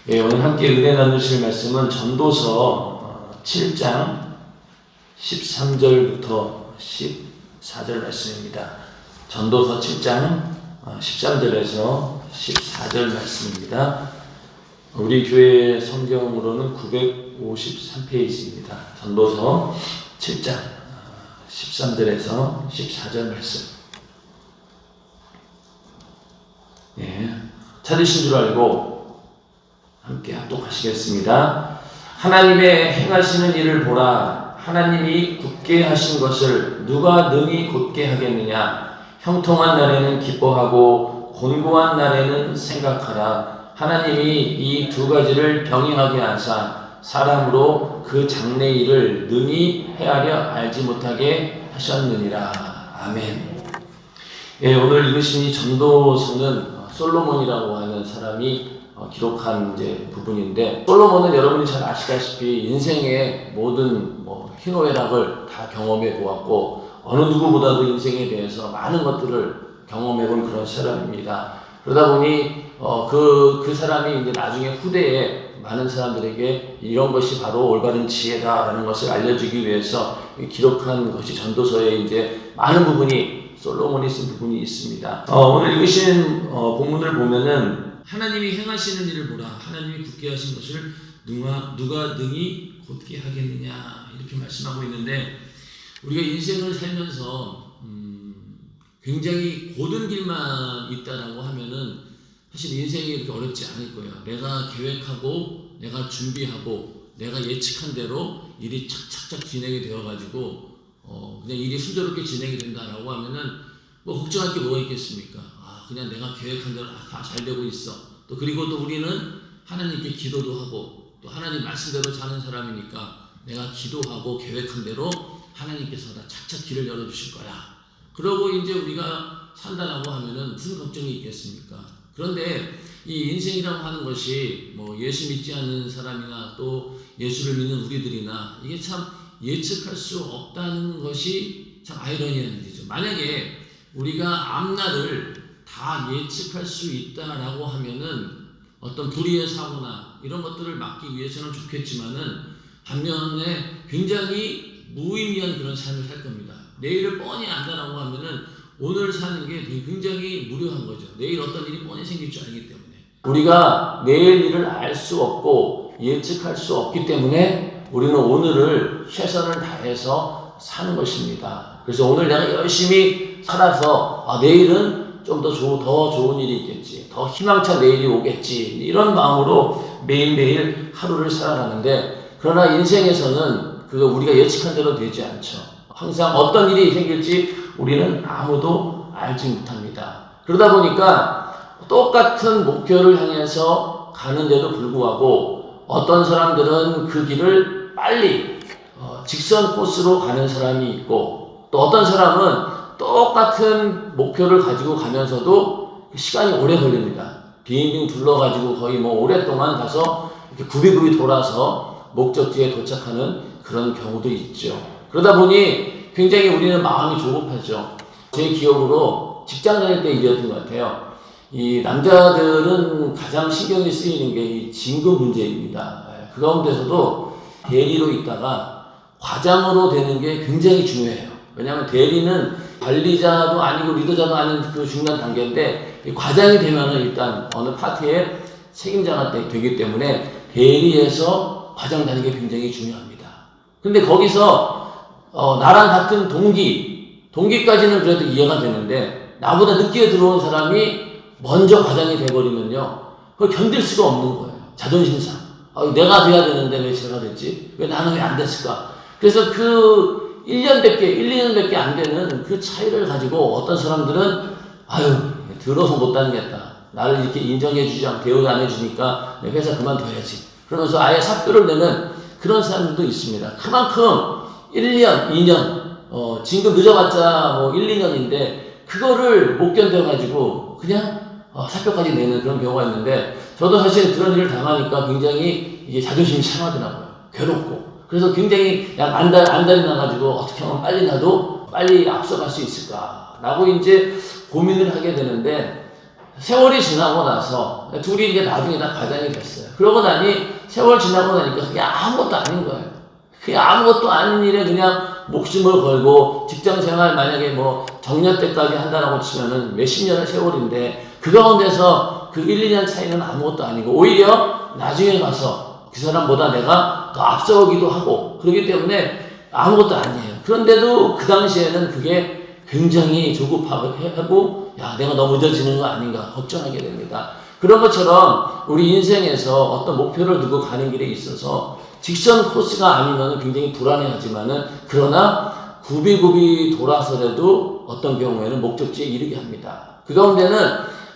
오늘 함께 은혜 나누실 말씀은 전도서 7장 13절부터 14절 말씀입니다. 전도서 7장 13절에서 14절 말씀입니다. 우리 교회 성경으로는 953페이지입니다. 전도서 7장 13절에서 14절 말씀. 찾으신 줄 알고 함께 합독하시겠습니다. 하나님의 행하시는 일을 보라. 하나님이 굳게 하신 것을 누가 능히 곧게 하겠느냐. 형통한 날에는 기뻐하고 곤고한 날에는 생각하라. 하나님이 이 두 가지를 병행하게 하사 사람으로 그 장래 일을 능히 헤아려 알지 못하게 하셨느니라. 아멘. 오늘 읽으신 이 전도서는 솔로몬이라고 하는 사람이 기록한 부분인데, 솔로몬은 여러분이 잘 아시다시피 인생의 모든 희노애락을 다 경험해 보았고 어느 누구보다도 인생에 대해서 많은 것들을 경험해 본 그런 사람입니다. 그러다 보니 그 사람이 이제 나중에 후대에 많은 사람들에게 이런 것이 바로 올바른 지혜다라는 것을 알려주기 위해서 기록한 것이 전도서에 이제 많은 부분이 솔로몬이 쓴 부분이 있습니다. 오늘 읽으신 본문을 보면은 하나님이 행하시는 일을 보라. 하나님이 굳게 하신 것을 누가 능히 곧게 하겠느냐, 이렇게 말씀하고 있는데, 우리가 인생을 살면서 굉장히 고든 길만 있다라고 하면은 사실 인생이 이렇게 어렵지 않을 거예요. 내가 계획하고 내가 준비하고 내가 예측한 대로 일이 착착착 진행이 되어가지고 그냥 일이 순조롭게 진행이 된다라고 하면은 걱정할 게 뭐가 있겠습니까? 그냥 내가 계획한 대로 다 잘 되고 있어. 또 그리고 또 우리는 하나님께 기도도 하고 또 하나님 말씀대로 사는 사람이니까 내가 기도하고 계획한 대로 하나님께서 다 착착 길을 열어주실 거야. 그러고 이제 우리가 산다라고 하면은 무슨 걱정이 있겠습니까? 그런데 이 인생이라고 하는 것이 예수 믿지 않는 사람이나 또 예수를 믿는 우리들이나 이게 참 예측할 수 없다는 것이 참 아이러니한 일이죠. 만약에 우리가 앞날을 다 예측할 수 있다라고 하면은 어떤 불의의 사고나 이런 것들을 막기 위해서는 좋겠지만은 반면에 굉장히 무의미한 그런 삶을 살 겁니다. 내일을 뻔히 안다라고 하면은 오늘 사는 게 굉장히 무료한 거죠. 내일 어떤 일이 뻔히 생길 줄 알기 때문에. 우리가 내일 일을 알 수 없고 예측할 수 없기 때문에 우리는 오늘을 최선을 다해서 사는 것입니다. 그래서 오늘 내가 열심히 살아서 내일은 좀 더 좋은 일이 있겠지, 더 희망찬 내일이 오겠지, 이런 마음으로 매일매일 하루를 살아가는데, 그러나 인생에서는 그거 우리가 예측한 대로 되지 않죠. 항상 어떤 일이 생길지 우리는 아무도 알지 못합니다. 그러다 보니까 똑같은 목표를 향해서 가는데도 불구하고 어떤 사람들은 그 길을 빨리 직선 코스로 가는 사람이 있고, 또 어떤 사람은 똑같은 목표를 가지고 가면서도 시간이 오래 걸립니다. 빙빙 둘러가지고 거의 오랫동안 가서 이렇게 굽이굽이 돌아서 목적지에 도착하는 그런 경우도 있죠. 그러다 보니 굉장히 우리는 마음이 조급하죠. 제 기억으로 직장 다닐 때 일이었던 것 같아요. 이 남자들은 가장 신경이 쓰이는 게 이 진급 문제입니다. 그 가운데서도 대리로 있다가 과장으로 되는 게 굉장히 중요해요. 왜냐하면 대리는 관리자도 아니고 리더자도 아닌 그 중간 단계인데, 과장이 되면은 일단 어느 파트의 책임자가 되기 때문에 대리에서 과장 되는 게 굉장히 중요합니다. 근데 거기서 나랑 같은 동기까지는 그래도 이해가 되는데, 나보다 늦게 들어온 사람이 먼저 과장이 돼버리면요, 그걸 견딜 수가 없는 거예요. 자존심상. 내가 돼야 되는데 왜 제가 됐지? 왜 나는 왜 안 됐을까? 그래서 그 1, 2년밖에 안 되는 그 차이를 가지고 어떤 사람들은 들어서 못 다니겠다. 나를 이렇게 인정해주지 않고 대우도 안 해주니까 내 회사 그만둬야지. 그러면서 아예 사표를 내는 그런 사람들도 있습니다. 그만큼 1년, 2년, 진급 늦어봤자 1, 2년인데 그거를 못 견뎌가지고 그냥 사표까지 내는 그런 경우가 있는데, 저도 사실 그런 일을 당하니까 굉장히 이게 자존심이 상하더라고요. 괴롭고. 그래서 굉장히 안달이 나가지고 어떻게 하면 빨리 나도 빨리 앞서갈 수 있을까라고 이제 고민을 하게 되는데, 세월이 지나고 나서 둘이 이제 나중에 다 가장이 됐어요. 그러고 나니 세월 지나고 나니까 그게 아무것도 아닌 거예요. 그게 아무것도 아닌 일에 그냥 목숨을 걸고 직장 생활 만약에 뭐 정년 때까지 한다라고 치면은 몇십 년의 세월인데 그 가운데서 그 1, 2년 차이는 아무것도 아니고 오히려 나중에 가서 그 사람보다 내가 더 앞서기도 하고 그렇기 때문에 아무것도 아니에요. 그런데도 그 당시에는 그게 굉장히 조급하고 야 내가 너무 늦어지는 거 아닌가 걱정하게 됩니다. 그런 것처럼 우리 인생에서 어떤 목표를 두고 가는 길에 있어서 직선 코스가 아니면 굉장히 불안해하지만은 그러나 굽이굽이 돌아서라도 어떤 경우에는 목적지에 이르게 합니다. 그 가운데는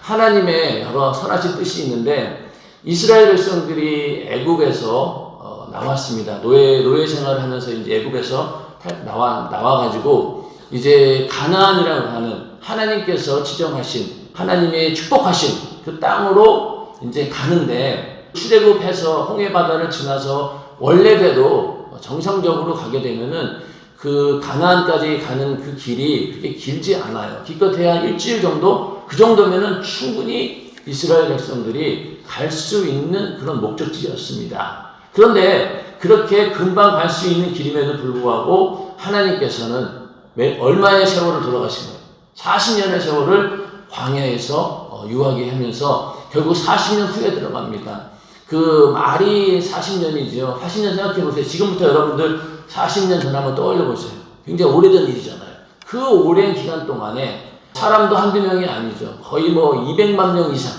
하나님의 여러 선하신 뜻이 있는데 이스라엘 백성들이 애굽에서 나왔습니다. 노예 생활을 하면서 이제 애굽에서 나와가지고 이제 가나안이라고 하는 하나님께서 지정하신 하나님의 축복하신 그 땅으로 이제 가는데 출애굽해서 홍해 바다를 지나서 원래대로 정상적으로 가게 되면은 그 가나안까지 가는 그 길이 그렇게 길지 않아요. 기껏해야 일주일 정도 그 정도면은 충분히 이스라엘 백성들이 갈 수 있는 그런 목적지였습니다. 그런데 그렇게 금방 갈 수 있는 길임에도 불구하고 하나님께서는 얼마의 세월을 돌아가신 거예요? 40년의 세월을 광야에서 유하게 하면서 결국 40년 후에 들어갑니다. 그 말이 40년이죠. 40년 생각해 보세요. 지금부터 여러분들 40년 전 한번 떠올려 보세요. 굉장히 오래전 일이잖아요. 그 오랜 기간 동안에 사람도 한두 명이 아니죠. 거의 뭐 200만 명 이상,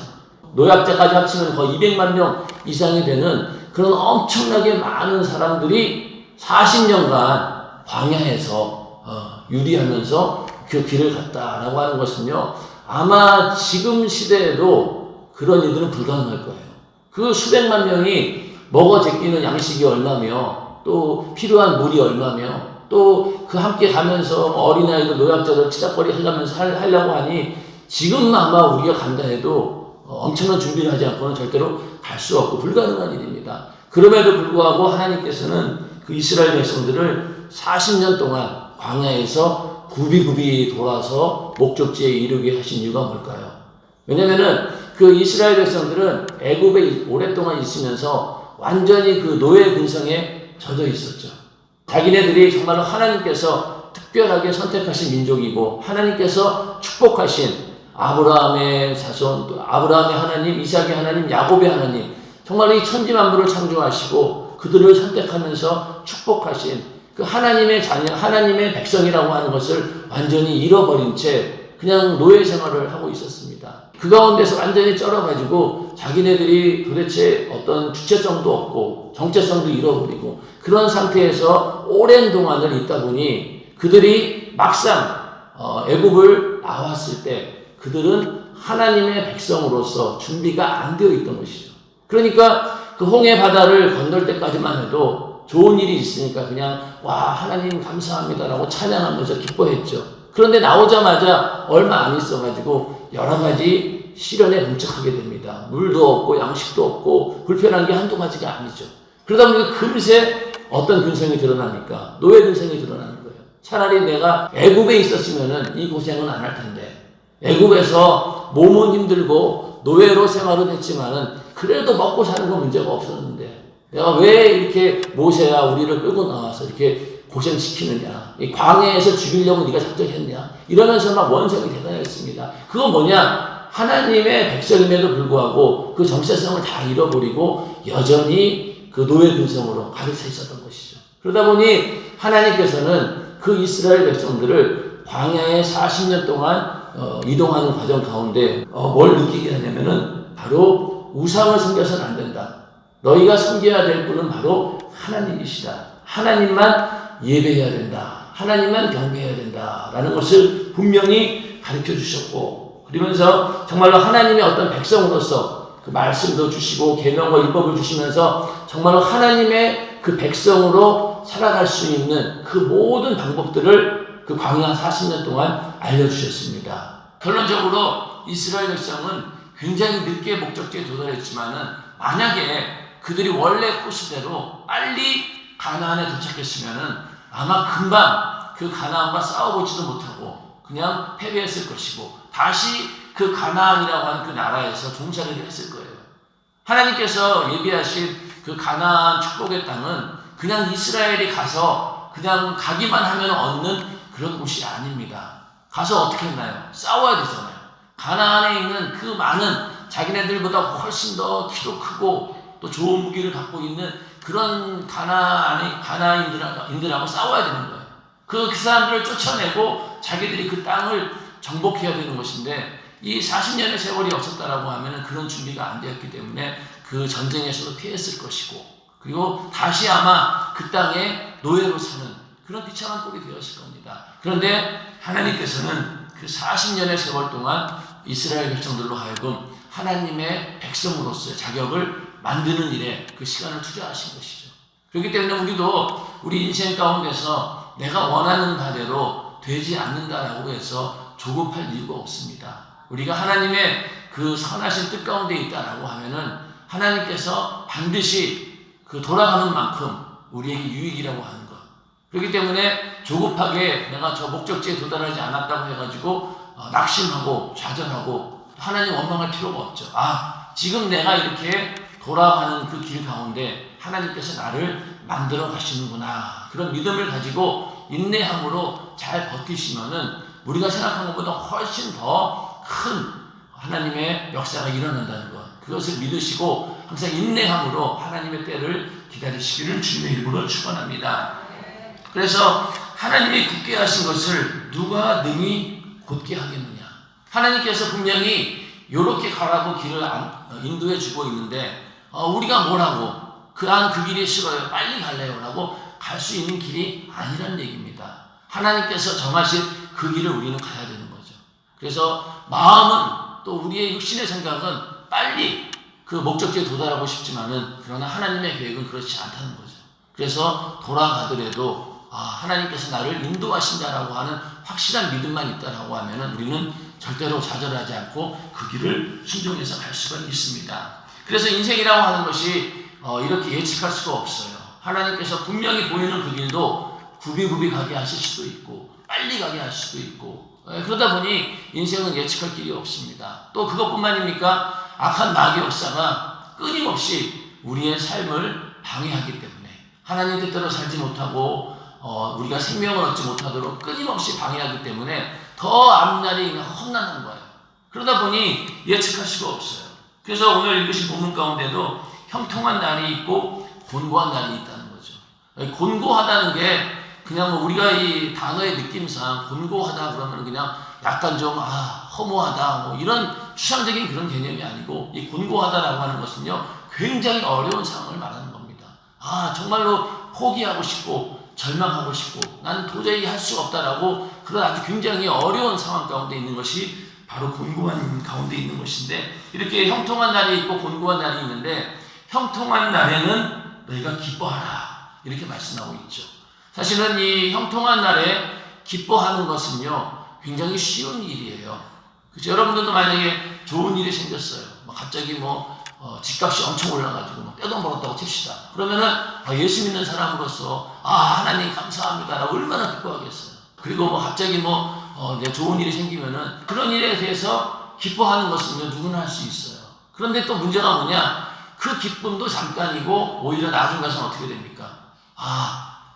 노약자까지 합치면 거의 200만 명 이상이 되는 그런 엄청나게 많은 사람들이 40년간 광야에서 유리하면서 그 길을 갔다라고 하는 것은요. 아마 지금 시대에도 그런 일들은 불가능할 거예요. 그 수백만 명이 먹어 제끼는 양식이 얼마며 또 필요한 물이 얼마며 또 그 함께 가면서 어린아이들 노약자들 치닥거리 하려고 하니 지금 아마 우리가 간다 해도 엄청난 준비를 하지 않고는 절대로 갈 수 없고 불가능한 일입니다. 그럼에도 불구하고 하나님께서는 그 이스라엘 백성들을 40년 동안 광야에서 굽이굽이 돌아서 목적지에 이르게 하신 이유가 뭘까요? 왜냐면은 그 이스라엘 백성들은 애굽에 오랫동안 있으면서 완전히 그 노예 근성에 젖어 있었죠. 자기네들이 정말로 하나님께서 특별하게 선택하신 민족이고 하나님께서 축복하신 아브라함의 자손, 또 아브라함의 하나님, 이삭의 하나님, 야곱의 하나님 정말 이 천지만물을 창조하시고 그들을 선택하면서 축복하신 그 하나님의 자녀, 하나님의 백성이라고 하는 것을 완전히 잃어버린 채 그냥 노예 생활을 하고 있었습니다. 그 가운데서 완전히 쩔어가지고 자기네들이 도대체 어떤 주체성도 없고 정체성도 잃어버리고 그런 상태에서 오랜 동안을 있다 보니 그들이 막상 애굽을 나왔을 때 그들은 하나님의 백성으로서 준비가 안 되어 있던 것이죠. 그러니까 그 홍해 바다를 건널 때까지만 해도 좋은 일이 있으니까 그냥 와 하나님 감사합니다라고 찬양하면서 기뻐했죠. 그런데 나오자마자 얼마 안 있어가지고 여러 가지 시련에 봉착하게 됩니다. 물도 없고 양식도 없고 불편한 게 한두 가지가 아니죠. 그러다 보니까 금세 어떤 근성이 드러납니까? 노예 근성이 드러나는 거예요. 차라리 내가 애굽에 있었으면은 이 고생은 안 할 텐데 애굽에서 몸은 힘들고 노예로 생활은 했지만은 그래도 먹고 사는 건 문제가 없었는데 내가 왜 이렇게 모세야 우리를 끌고 나와서 이렇게 고생시키느냐, 이 광야에서 죽이려고 네가 작정했냐 이러면서 막 원성이 대단했습니다. 그건 뭐냐? 하나님의 백성임에도 불구하고 그 정체성을 다 잃어버리고 여전히 그 노예 근성으로 가득 차 있었던 것이죠. 그러다 보니 하나님께서는 그 이스라엘 백성들을 광야에 40년 동안 이동하는 과정 가운데 뭘 느끼게 하냐면은 바로 우상을 섬겨서는 안 된다. 너희가 섬겨야 될 분은 바로 하나님이시다. 하나님만 예배해야 된다. 하나님만 경배해야 된다. 라는 것을 분명히 가르쳐 주셨고 그러면서 정말로 하나님의 어떤 백성으로서 그 말씀도 주시고 계명과 율법을 주시면서 정말로 하나님의 그 백성으로 살아갈 수 있는 그 모든 방법들을 그 광야 40년 동안 알려주셨습니다. 결론적으로 이스라엘 백성은 굉장히 늦게 목적지에 도달했지만은 만약에 그들이 원래 코스대로 빨리 가나안에 도착했으면은 아마 금방 그 가나안과 싸워보지도 못하고 그냥 패배했을 것이고 다시 그 가나안이라고 하는 그 나라에서 종살이를 했을 거예요. 하나님께서 예비하신 그 가나안 축복의 땅은 그냥 이스라엘이 가서 그냥 가기만 하면 얻는 그런 곳이 아닙니다. 가서 어떻게 했나요? 싸워야 되잖아요. 가나안에 있는 그 많은 자기네들보다 훨씬 더 키도 크고 또 좋은 무기를 갖고 있는 그런 가나안인들하고 싸워야 되는 거예요. 그 사람들을 쫓아내고 자기들이 그 땅을 정복해야 되는 것인데 이 40년의 세월이 없었다라고 하면 그런 준비가 안 되었기 때문에 그 전쟁에서도 피했을 것이고 그리고 다시 아마 그 땅에 노예로 사는 그런 비참한 꼴이 되었을 겁니다. 그런데 하나님께서는 그 40년의 세월 동안 이스라엘 백성들로 하여금 하나님의 백성으로서의 자격을 만드는 일에 그 시간을 투자하신 것이죠. 그렇기 때문에 우리도 우리 인생 가운데서 내가 원하는 바대로 되지 않는다라고 해서 조급할 이유가 없습니다. 우리가 하나님의 그 선하신 뜻 가운데 있다라고 하면은 하나님께서 반드시 그 돌아가는 만큼 우리에게 유익이라고 하는 것. 그렇기 때문에 조급하게 내가 저 목적지에 도달하지 않았다고 해가지고 낙심하고 좌절하고 하나님 원망할 필요가 없죠. 지금 내가 이렇게 돌아가는 그 길 가운데 하나님께서 나를 만들어 가시는구나. 그런 믿음을 가지고 인내함으로 잘 버티시면은 우리가 생각한 것보다 훨씬 더 큰 하나님의 역사가 일어난다는 것. 그것을 믿으시고 항상 인내함으로 하나님의 때를 기다리시기를 주님의 이름으로 축원합니다. 그래서 하나님이 굳게 하신 것을 누가 능히 곧게 하겠느냐. 하나님께서 분명히 이렇게 가라고 길을 인도해 주고 있는데 우리가 뭐라고 그 길이 싫어요 빨리 갈래요 라고 갈 수 있는 길이 아니란 얘기입니다. 하나님께서 정하신 그 길을 우리는 가야 되는 거죠. 그래서 마음은 또 우리의 육신의 생각은 빨리 그 목적지에 도달하고 싶지만은 그러나 하나님의 계획은 그렇지 않다는 거죠. 그래서 돌아가더라도 하나님께서 나를 인도하신다라고 하는 확실한 믿음만 있다라고 하면은 우리는 절대로 좌절하지 않고 그 길을 순종해서 갈 수가 있습니다. 그래서 인생이라고 하는 것이 이렇게 예측할 수가 없어요. 하나님께서 분명히 보이는 그 길도 굽이굽이 가게 하실 수도 있고 빨리 가게 하실 수도 있고 그러다 보니 인생은 예측할 길이 없습니다. 또 그것뿐만입니까? 악한 마귀 역사가 끊임없이 우리의 삶을 방해하기 때문에 하나님 뜻대로 살지 못하고 우리가 생명을 얻지 못하도록 끊임없이 방해하기 때문에 더 앞날이 험난한 거예요. 그러다 보니 예측할 수가 없어요. 그래서 오늘 읽으신 본문 가운데도 형통한 날이 있고 곤고한 날이 있다는 거죠. 곤고하다는 게 그냥 우리가 이 단어의 느낌상 곤고하다 그러면 그냥 약간 좀 허무하다 이런 추상적인 그런 개념이 아니고 이 곤고하다라고 하는 것은요 굉장히 어려운 상황을 말하는 겁니다. 정말로 포기하고 싶고 절망하고 싶고 나는 도저히 할 수가 없다라고 그런 아주 굉장히 어려운 상황 가운데 있는 것이 바로 곤고한 가운데 있는 것인데 이렇게 형통한 날이 있고 곤고한 날이 있는데 형통한 날에는 너희가 기뻐하라 이렇게 말씀하고 있죠. 사실은 이 형통한 날에 기뻐하는 것은요 굉장히 쉬운 일이에요. 그렇죠? 여러분들도 만약에 좋은 일이 생겼어요. 갑자기 집값이 엄청 올라가지고 떼돈 벌었다고 칩시다. 그러면은 예수 믿는 사람으로서 하나님 감사합니다라고 얼마나 기뻐하겠어요. 그리고 갑자기 좋은 일이 생기면은 그런 일에 대해서 기뻐하는 것은 누구나 할 수 있어요. 그런데 또 문제가 뭐냐? 그 기쁨도 잠깐이고 오히려 나중 가서는 어떻게 됩니까?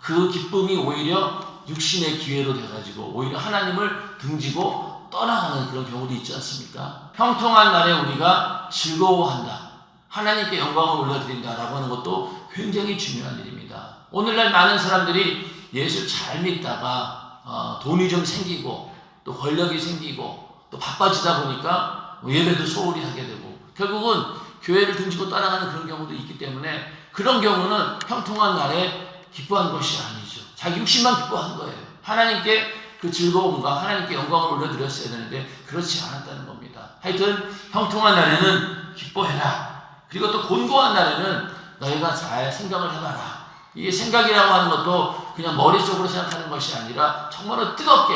그 기쁨이 오히려 육신의 기회로 돼가지고 오히려 하나님을 등지고 떠나가는 그런 경우도 있지 않습니까? 형통한 날에 우리가 즐거워한다. 하나님께 영광을 올려드린다라고 하는 것도 굉장히 중요한 일입니다. 오늘날 많은 사람들이 예수 잘 믿다가 돈이 좀 생기고 또 권력이 생기고 또 바빠지다 보니까 예배도 소홀히 하게 되고 결국은 교회를 등지고 떠나가는 그런 경우도 있기 때문에 그런 경우는 형통한 날에 기뻐한 것이 아니죠. 자기 육신만 기뻐한 거예요. 하나님께 그 즐거움과 하나님께 영광을 올려드렸어야 되는데 그렇지 않았다는 겁니다. 하여튼 형통한 날에는 기뻐해라. 그리고 또 곤고한 날에는 너희가 잘 생각을 해봐라. 이게 생각이라고 하는 것도 그냥 머릿속으로 생각하는 것이 아니라 정말로 뜨겁게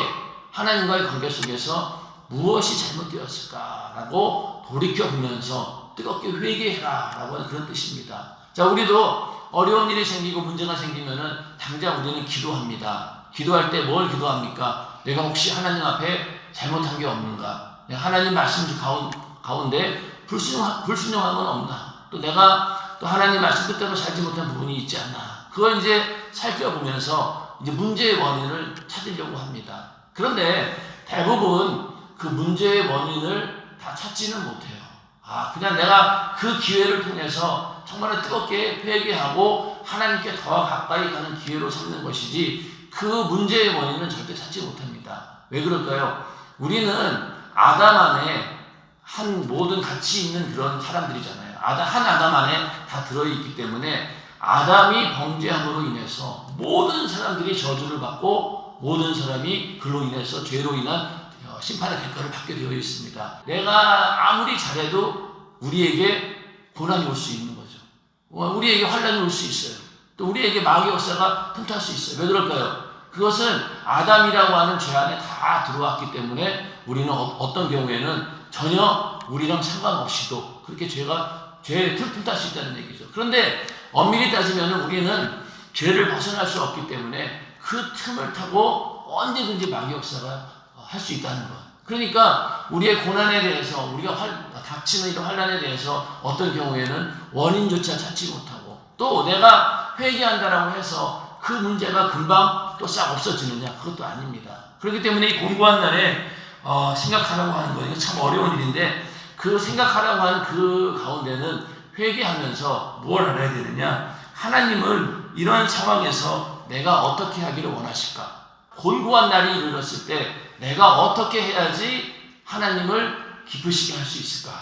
하나님과의 관계 속에서 무엇이 잘못되었을까라고 돌이켜보면서 뜨겁게 회개해라라고 하는 그런 뜻입니다. 자, 우리도 어려운 일이 생기고 문제가 생기면은 당장 우리는 기도합니다. 기도할 때 뭘 기도합니까? 내가 혹시 하나님 앞에 잘못한 게 없는가? 하나님 말씀 가운데 불순종한 건 없나? 또 내가 또 하나님 말씀 뜻대로 살지 못한 부분이 있지 않나? 그걸 이제 살펴보면서 이제 문제의 원인을 찾으려고 합니다. 그런데 대부분 그 문제의 원인을 다 찾지는 못해요. 그냥 내가 그 기회를 통해서 정말 뜨겁게 회개하고 하나님께 더 가까이 가는 기회로 삼는 것이지 그 문제의 원인은 절대 찾지 못합니다. 왜 그럴까요? 우리는 아담 안에 한 모든 가치 있는 그런 사람들이잖아요. 한 아담 안에 다 들어있기 때문에 아담이 범죄함으로 인해서 모든 사람들이 저주를 받고 모든 사람이 그로 인해서 죄로 인한 심판의 대가를 받게 되어 있습니다. 내가 아무리 잘해도 우리에게 고난이 올 수 있는 거죠. 우리에게 환난이 올 수 있어요. 또 우리에게 마귀의 역사가 틈탈 수 있어요. 왜 그럴까요? 그것은 아담이라고 하는 죄 안에 다 들어왔기 때문에 우리는 어떤 경우에는 전혀 우리랑 상관없이도 그렇게 죄의 틈 탈 수 있다는 얘기죠. 그런데 엄밀히 따지면 우리는 죄를 벗어날 수 없기 때문에 그 틈을 타고 언제든지 마귀의 역사가 할 수 있다는 것. 그러니까 우리의 고난에 대해서 우리가 닥치는 이런 환난에 대해서 어떤 경우에는 원인조차 찾지 못하고 또 내가 회개한다라고 해서 그 문제가 금방 또 싹 없어지느냐? 그것도 아닙니다. 그렇기 때문에 이 공고한 날에 생각하라고 하는 거 이거 참 어려운 일인데 그 생각하라고 하는 그 가운데는 회개하면서 뭘 알아야 되느냐? 하나님을 이런 상황에서 내가 어떻게 하기를 원하실까? 곤고한 날이 이르렀을 때 내가 어떻게 해야지 하나님을 기쁘시게 할 수 있을까?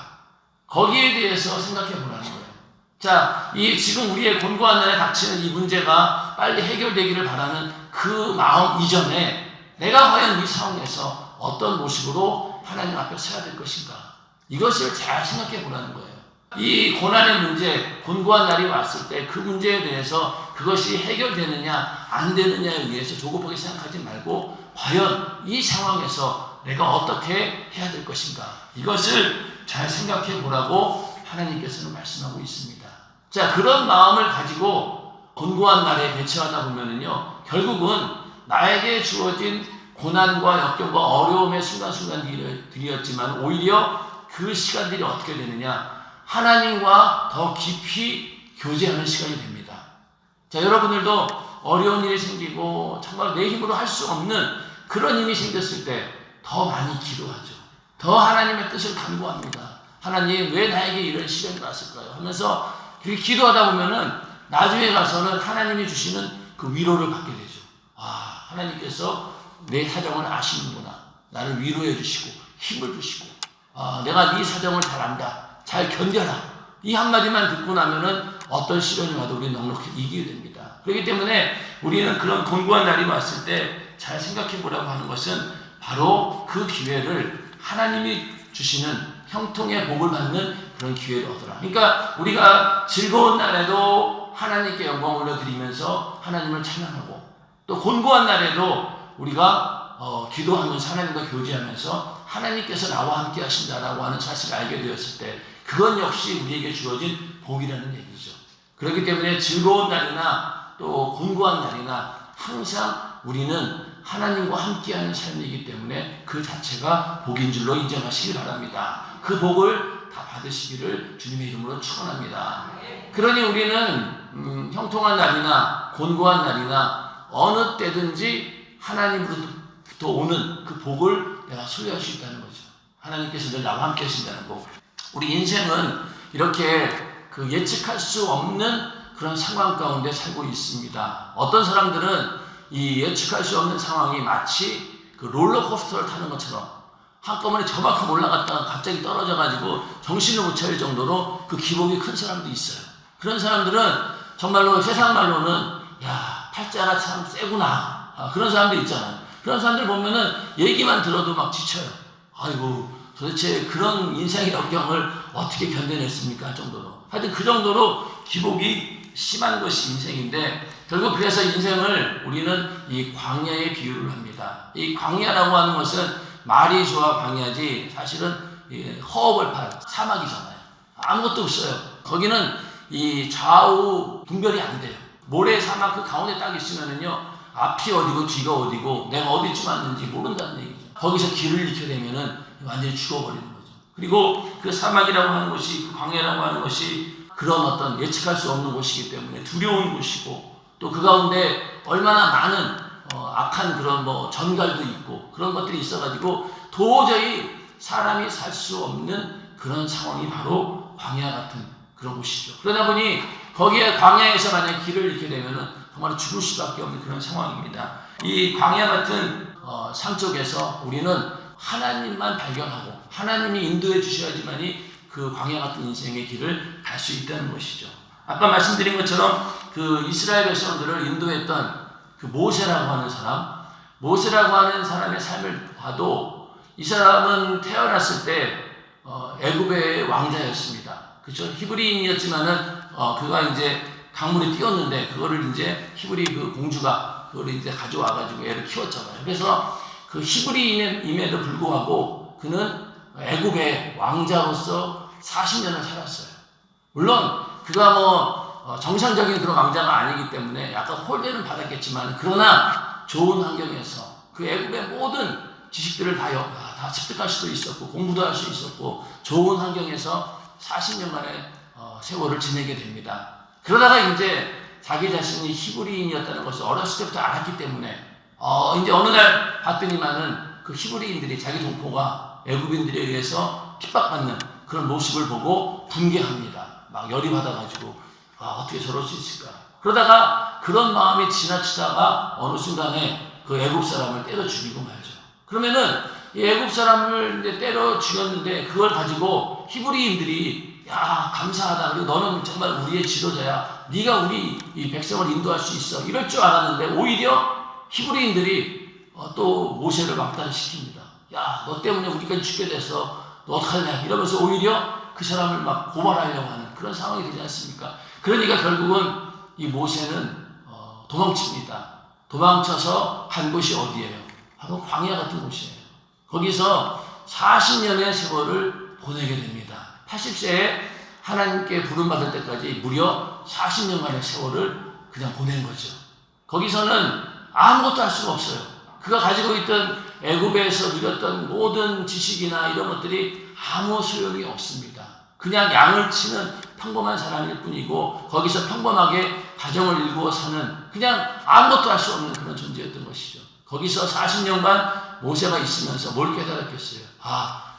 거기에 대해서 생각해 보라는 거예요. 자, 지금 우리의 곤고한 날에 닥치는 이 문제가 빨리 해결되기를 바라는 그 마음 이전에 내가 과연 이 상황에서 어떤 모습으로 하나님 앞에 서야 될 것인가? 이것을 잘 생각해 보라는 거예요. 이 고난의 문제, 곤고한 날이 왔을 때 그 문제에 대해서 그것이 해결되느냐 안 되느냐에 의해서 조급하게 생각하지 말고 과연 이 상황에서 내가 어떻게 해야 될 것인가 이것을 잘 생각해 보라고 하나님께서는 말씀하고 있습니다. 자, 그런 마음을 가지고 곤고한 날에 대처하다 보면은요 결국은 나에게 주어진 고난과 역경과 어려움의 순간순간들이었지만 오히려 그 시간들이 어떻게 되느냐 하나님과 더 깊이 교제하는 시간이 됩니다. 자, 여러분들도 어려운 일이 생기고 정말 내 힘으로 할 수 없는 그런 일이 생겼을 때 더 많이 기도하죠. 더 하나님의 뜻을 간구합니다. 하나님 왜 나에게 이런 시련이 왔을까요? 하면서 그렇게 기도하다 보면은 나중에 가서는 하나님이 주시는 그 위로를 받게 되죠. 하나님께서 내 사정을 아시는구나. 나를 위로해 주시고 힘을 주시고 내가 네 사정을 잘 안다. 잘 견뎌라. 이 한마디만 듣고 나면은 어떤 시련이 와도 우리는 넉넉히 이기게 됩니다. 그렇기 때문에 우리는 그런 곤고한 날이 왔을 때 잘 생각해 보라고 하는 것은 바로 그 기회를 하나님이 주시는 형통의 복을 받는 그런 기회를 얻어라. 그러니까 우리가 즐거운 날에도 하나님께 영광을 올려드리면서 하나님을 찬양하고 또 곤고한 날에도 우리가 기도하면서 하나님과 교제하면서 하나님께서 나와 함께 하신다라고 하는 사실을 알게 되었을 때 그건 역시 우리에게 주어진 복이라는 얘기죠. 그렇기 때문에 즐거운 날이나 또 곤고한 날이나 항상 우리는 하나님과 함께하는 삶이기 때문에 그 자체가 복인 줄로 인정하시기 바랍니다. 그 복을 다 받으시기를 주님의 이름으로 축원합니다. 그러니 우리는 형통한 날이나 곤고한 날이나 어느 때든지 하나님으로부터 오는 그 복을 내가 소유할 수 있다는 거죠. 하나님께서 늘 나와 함께 하신다는 복. 우리 인생은 이렇게 그 예측할 수 없는 그런 상황 가운데 살고 있습니다. 어떤 사람들은 이 예측할 수 없는 상황이 마치 그 롤러코스터를 타는 것처럼 한꺼번에 저만큼 올라갔다가 갑자기 떨어져가지고 정신을 못 차릴 정도로 그 기복이 큰 사람도 있어요. 그런 사람들은 정말로 세상 말로는 야 팔자가 참 세구나 그런 사람들 있잖아요. 그런 사람들 보면은 얘기만 들어도 막 지쳐요. 아이고 도대체 그런 인생의 역경을 어떻게 견뎌냈습니까? 할 정도로. 하여튼 그 정도로 기복이 심한 것이 인생인데 결국 그래서 인생을 우리는 이 광야에 비유를 합니다. 이 광야라고 하는 것은 말이 좋아 광야지 사실은 허허벌판 사막이잖아요. 아무것도 없어요. 거기는 이 좌우 분별이 안 돼요. 모래 사막 그 가운데 딱 있으면은요 앞이 어디고 뒤가 어디고 내가 어디쯤 왔는지 모른다는 얘기죠. 거기서 길을 잃게 되면은 완전히 죽어버리는 거죠. 그리고 그 사막이라고 하는 것이, 그 광야라고 하는 것이 그런 어떤 예측할 수 없는 곳이기 때문에 두려운 곳이고, 또 그 가운데 얼마나 많은 악한 그런 전갈도 있고 그런 것들이 있어가지고 도저히 사람이 살 수 없는 그런 상황이 바로 광야 같은 그런 곳이죠. 그러다 보니 거기에 광야에서 만약 길을 잃게 되면은 정말 죽을 수밖에 없는 그런 상황입니다. 이 광야 같은 삶 속에서 우리는 하나님만 발견하고 하나님이 인도해 주셔야지만이 그 광야 같은 인생의 길을 갈 수 있다는 것이죠. 아까 말씀드린 것처럼 그 이스라엘 백성들을 인도했던 그 모세라고 하는 사람의 삶을 봐도 이 사람은 태어났을 때 애굽의 왕자였습니다. 그렇죠? 히브리인이었지만은 그가 이제 강물에 뛰었는데 그거를 이제 히브리 그 공주가 그걸 이제 가져와가지고 애를 키웠잖아요. 그래서 그 히브리인임에도 불구하고 그는 애굽의 왕자로서 40년을 살았어요. 물론 그가 정상적인 그런 왕자가 아니기 때문에 약간 홀대는 받았겠지만, 그러나 좋은 환경에서 그 애굽의 모든 지식들을 다 습득할 수도 있었고 공부도 할 수 있었고 좋은 환경에서 40년 만에 세월을 지내게 됩니다. 그러다가 이제 자기 자신이 히브리인이었다는 것을 어렸을 때부터 알았기 때문에 이제 어느 날 봤더니만은 그 히브리인들이 자기 동포가 애굽인들에 의해서 핍박받는 그런 모습을 보고 분개합니다. 막 열이 받아가지고 어떻게 저럴 수 있을까. 그러다가 그런 마음이 지나치다가 어느 순간에 그 애굽 사람을 때려 죽이고 말죠. 그러면은 이 애굽 사람을 이제 때려 죽였는데 그걸 가지고 히브리인들이 야 감사하다, 그리고 너는 정말 우리의 지도자야, 네가 우리 이 백성을 인도할 수 있어, 이럴 줄 알았는데 오히려 히브리인들이 또 모세를 막달시킵니다. 야 너 때문에 우리까지 죽게 됐어, 너 어떡할래, 이러면서 오히려 그 사람을 막 고발하려고 하는 그런 상황이 되지 않습니까? 그러니까 결국은 이 모세는 도망칩니다. 도망쳐서 한 곳이 어디예요? 바로 광야 같은 곳이에요. 거기서 40년의 세월을 보내게 됩니다. 80세에 하나님께 부름받을 때까지 무려 40년만의 세월을 그냥 보낸 거죠. 거기서는 아무것도 할 수가 없어요. 그가 가지고 있던 애굽에서 누렸던 모든 지식이나 이런 것들이 아무 소용이 없습니다. 그냥 양을 치는 평범한 사람일 뿐이고 거기서 평범하게 가정을 일구어 사는 그냥 아무것도 할 수 없는 그런 존재였던 것이죠. 거기서 40년간 모세가 있으면서 뭘 깨달았겠어요?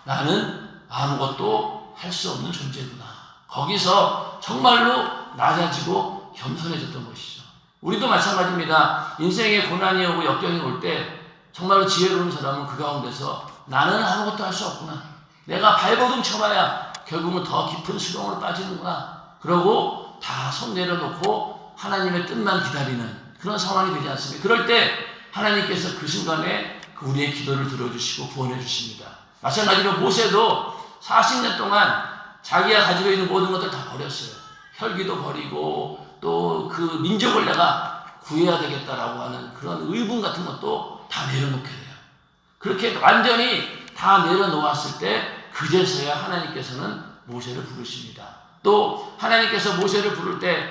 나는 아무것도 할 수 없는 존재구나. 거기서 정말로 낮아지고 겸손해졌던 것이죠. 우리도 마찬가지입니다. 인생에 고난이 오고 역경이 올 때 정말로 지혜로운 사람은 그 가운데서 나는 아무것도 할 수 없구나, 내가 발버둥 쳐봐야 결국은 더 깊은 수렁으로 빠지는구나, 그러고 다 손 내려놓고 하나님의 뜻만 기다리는 그런 상황이 되지 않습니까? 그럴 때 하나님께서 그 순간에 우리의 기도를 들어주시고 구원해 주십니다. 마찬가지로 모세도 40년 동안 자기가 가지고 있는 모든 것들 다 버렸어요. 혈기도 버리고 또 그 민족을 내가 구해야 되겠다라고 하는 그런 의분 같은 것도 다 내려놓게 돼요. 그렇게 완전히 다 내려놓았을 때 그제서야 하나님께서는 모세를 부르십니다. 또 하나님께서 모세를 부를 때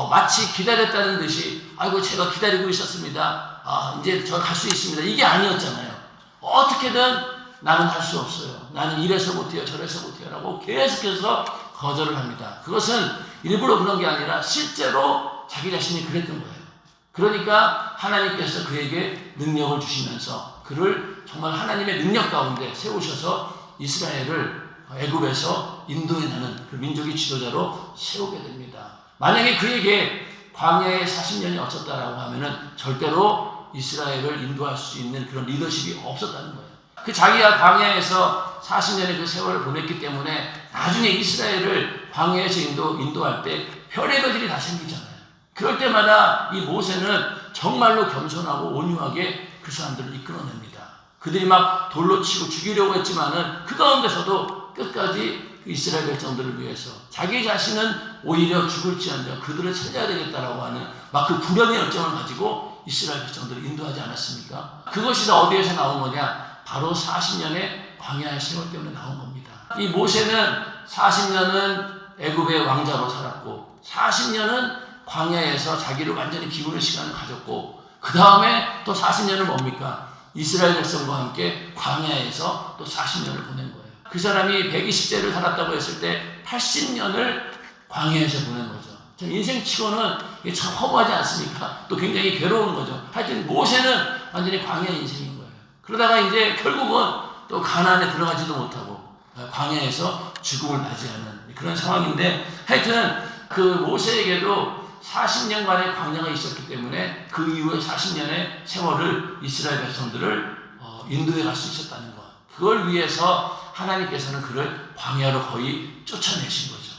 마치 기다렸다는 듯이 아이고 제가 기다리고 있었습니다, 이제 저 갈 수 있습니다, 이게 아니었잖아요. 어떻게든 나는 할 수 없어요, 나는 이래서 못해요 저래서 못해요 라고 계속해서 거절을 합니다. 그것은 일부러 그런 게 아니라 실제로 자기 자신이 그랬던 거예요. 그러니까 하나님께서 그에게 능력을 주시면서 그를 정말 하나님의 능력 가운데 세우셔서 이스라엘을 애굽에서 인도해내는 그 민족의 지도자로 세우게 됩니다. 만약에 그에게 광야에 40년이 없었다라고 하면은 절대로 이스라엘을 인도할 수 있는 그런 리더십이 없었다는 거예요. 그 자기가 광야에서 40년의 그 세월을 보냈기 때문에 나중에 이스라엘을 광야에서 인도할 때 별의별 일이 다 생기잖아요. 그럴 때마다 이 모세는 정말로 겸손하고 온유하게 그 사람들을 이끌어냅니다. 그들이 막 돌로 치고 죽이려고 했지만은 그 가운데서도 끝까지 이스라엘 백성들을 위해서 자기 자신은 오히려 죽을지언정 그들을 살려야 되겠다라고 하는 막 그 불연의 열정을 가지고 이스라엘 백성들을 인도하지 않았습니까? 그것이 다 어디에서 나온 거냐? 바로 40년의 광야의 세월 때문에 나온 겁니다. 이 모세는 40년은 애굽의 왕자로 살았고 40년은 광야에서 자기를 완전히 기울일 시간을 가졌고 그 다음에 또 40년은 뭡니까? 이스라엘 백성과 함께 광야에서 또 40년을 보낸 거예요. 그 사람이 120세를 살았다고 했을 때 80년을 광야에서 보낸 거죠. 참 인생치고는 이게 참 허무하지 않습니까? 또 굉장히 괴로운 거죠. 하여튼 모세는 완전히 광야 인생인 거예요. 그러다가 이제 결국은 또 가나안에 들어가지도 못하고 광야에서 죽음을 맞이하는 그런 상황인데, 하여튼 그 모세에게도 40년간의 광야가 있었기 때문에 그 이후에 40년의 세월을 이스라엘 백성들을 인도해 갈 수 있었다는 것. 그걸 위해서 하나님께서는 그를 광야로 거의 쫓아내신 거죠.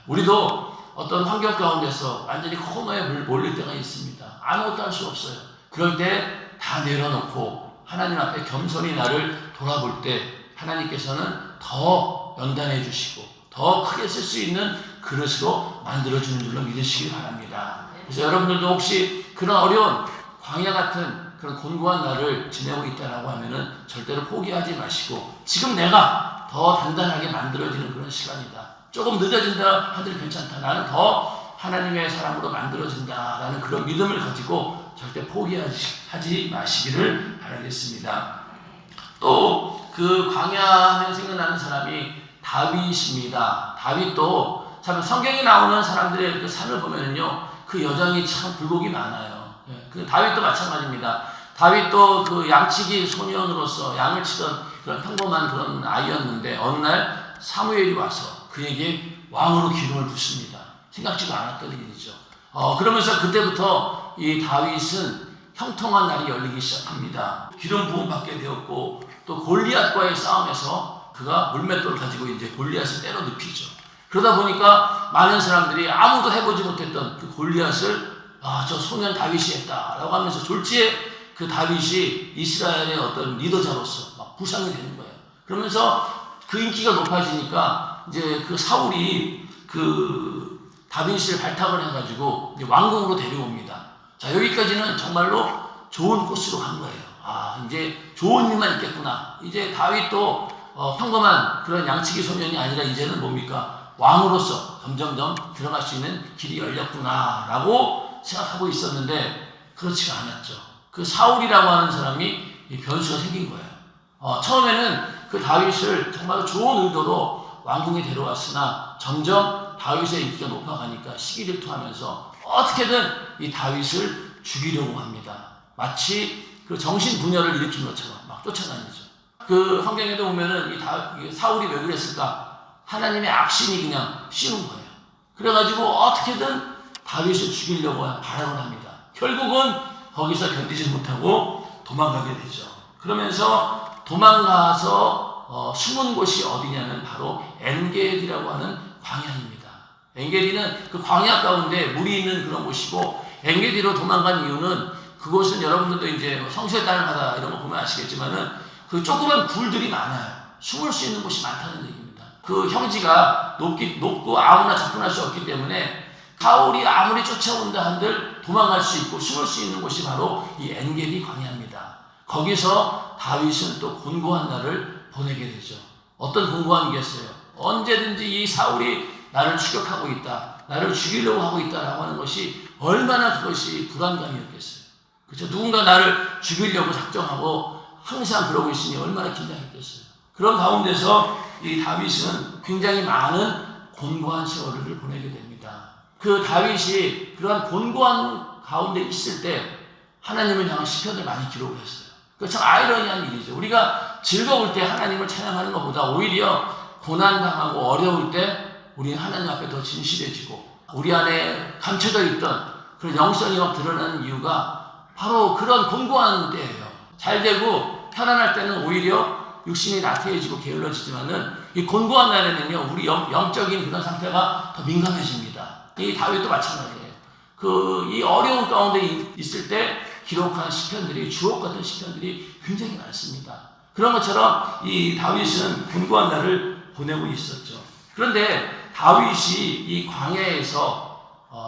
우리도 어떤 환경 가운데서 완전히 코너에 몰릴 때가 있습니다. 아무것도 할 수 없어요. 그럴 때 다 내려놓고 하나님 앞에 겸손히 나를 돌아볼 때 하나님께서는 더 연단해 주시고 더 크게 쓸 수 있는 그릇으로 만들어주는 줄로 믿으시기 바랍니다. 그래서 여러분들도 혹시 그런 어려운 광야 같은 그런 곤고한 날을 지내고 있다라고 하면은 절대로 포기하지 마시고 지금 내가 더 단단하게 만들어지는 그런 시간이다. 조금 늦어진다 하더라도 괜찮다. 나는 더 하나님의 사람으로 만들어진다라는 그런 믿음을 가지고 절대 포기하지 마시기를 바라겠습니다. 또 그 광야 하면 생각나는 사람이 다윗입니다. 다윗도 참 성경에 나오는 사람들의 그 삶을 보면은요, 그 여정이 참 굴곡이 많아요. 그 다윗도 마찬가지입니다. 다윗도 그 양치기 소년으로서 양을 치던 그런 평범한 그런 아이였는데 어느 날 사무엘이 와서 그에게 왕으로 기름을 붓습니다. 생각지도 않았던 일이죠. 그러면서 그때부터 이 다윗은 형통한 날이 열리기 시작합니다. 기름 부음 받게 되었고 또 골리앗과의 싸움에서 그가 물맷돌을 가지고 이제 골리앗을 때려 눕히죠. 그러다 보니까 많은 사람들이 아무도 해보지 못했던 그 골리앗을 저 소년 다윗이 했다라고 하면서 졸지에 그 다윗이 이스라엘의 어떤 리더자로서 막 부상이 되는 거예요. 그러면서 그 인기가 높아지니까 이제 그 사울이 그 다윗을 발탁을 해가지고 이제 왕궁으로 데려옵니다. 자, 여기까지는 정말로 좋은 코스로 간 거예요. 이제 좋은 일만 있겠구나. 이제 다윗도 평범한 그런 양치기 소년이 아니라 이제는 뭡니까? 왕으로서 점점점 들어갈 수 있는 길이 열렸구나라고 생각하고 있었는데 그렇지가 않았죠. 그 사울이라고 하는 사람이 변수가 생긴 거예요. 처음에는 그 다윗을 정말 좋은 의도로 왕궁에 데려왔으나 점점 다윗의 인기가 높아가니까 시기질투하면서 어떻게든 이 다윗을 죽이려고 합니다. 마치 그 정신분열을 일으킨 것처럼 막 쫓아다니죠. 그 성경에도 보면은 이 사울이 왜 그랬을까? 하나님의 악신이 그냥 씌운 거예요. 그래가지고 어떻게든 다윗을 죽이려고 발악을 합니다. 결국은 거기서 견디지 못하고 도망가게 되죠. 그러면서 도망가서 숨은 곳이 어디냐면 바로 엔게디라고 하는 광야입니다. 엔게디는 그 광야 가운데 물이 있는 그런 곳이고, 엔게디로 도망간 이유는 그곳은 여러분들도 이제 성수의 땅을 가다 이런 거 보면 아시겠지만은 그 조그만 굴들이 많아요. 숨을 수 있는 곳이 많다는 얘기입니다. 그 형지가 높고 아무나 접근할 수 없기 때문에 사울이 아무리 쫓아온다 한들 도망갈 수 있고 숨을 수 있는 곳이 바로 이 엔게디 광야입니다. 거기서 다윗은 또 곤고한 날을 보내게 되죠. 어떤 곤고한 게였어요? 언제든지 이 사울이 나를 추격하고 있다, 나를 죽이려고 하고 있다라고 하는 것이 얼마나 그것이 불안감이었겠어요. 그렇죠? 누군가 나를 죽이려고 작정하고 항상 그러고 있으니 얼마나 긴장했겠어요. 그런 가운데서 이 다윗은 굉장히 많은 곤고한 세월을 보내게 됩니다. 그 다윗이 그런 곤고한 가운데 있을 때 하나님을 향한 시편을 많이 기록을 했어요. 그 참 아이러니한 일이죠. 우리가 즐거울 때 하나님을 찬양하는 것보다 오히려 고난당하고 어려울 때 우리는 하나님 앞에 더 진실해지고 우리 안에 감춰져 있던 그런 영성이 막 드러나는 이유가 바로 그런 곤고한 때예요. 잘 되고 편안할 때는 오히려 육신이 나태해지고 게을러지지만은 이 곤고한 날에는요, 우리 영적인 그런 상태가 더 민감해집니다. 이 다윗도 마찬가지예요. 이 어려운 가운데 있을 때 기록한 시편들이, 주옥 같은 시편들이 굉장히 많습니다. 그런 것처럼 이 다윗은 곤고한 날을 보내고 있었죠. 그런데 다윗이 이 광야에서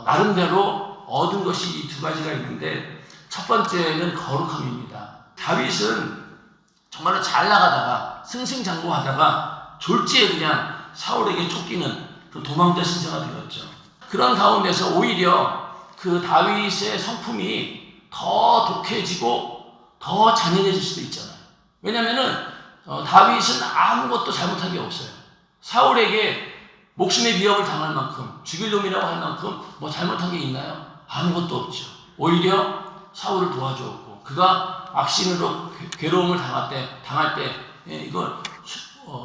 나름대로 얻은 것이 이 두 가지가 있는데, 첫 번째는 거룩함입니다. 다윗은 정말로 잘 나가다가 승승장구하다가 졸지에 그냥 사울에게 쫓기는 그 도망자 신세가 되었죠. 그런 가운데서 오히려 그 다윗의 성품이 더 독해지고 더 잔인해질 수도 있잖아요. 왜냐면은 다윗은 아무것도 잘못한 게 없어요. 사울에게 목숨의 위협을 당할 만큼, 죽일 놈이라고 할 만큼 뭐 잘못한 게 있나요? 아무것도 없죠. 오히려 사울을 도와주었고, 그가 악신으로 괴로움을 당할 때 이걸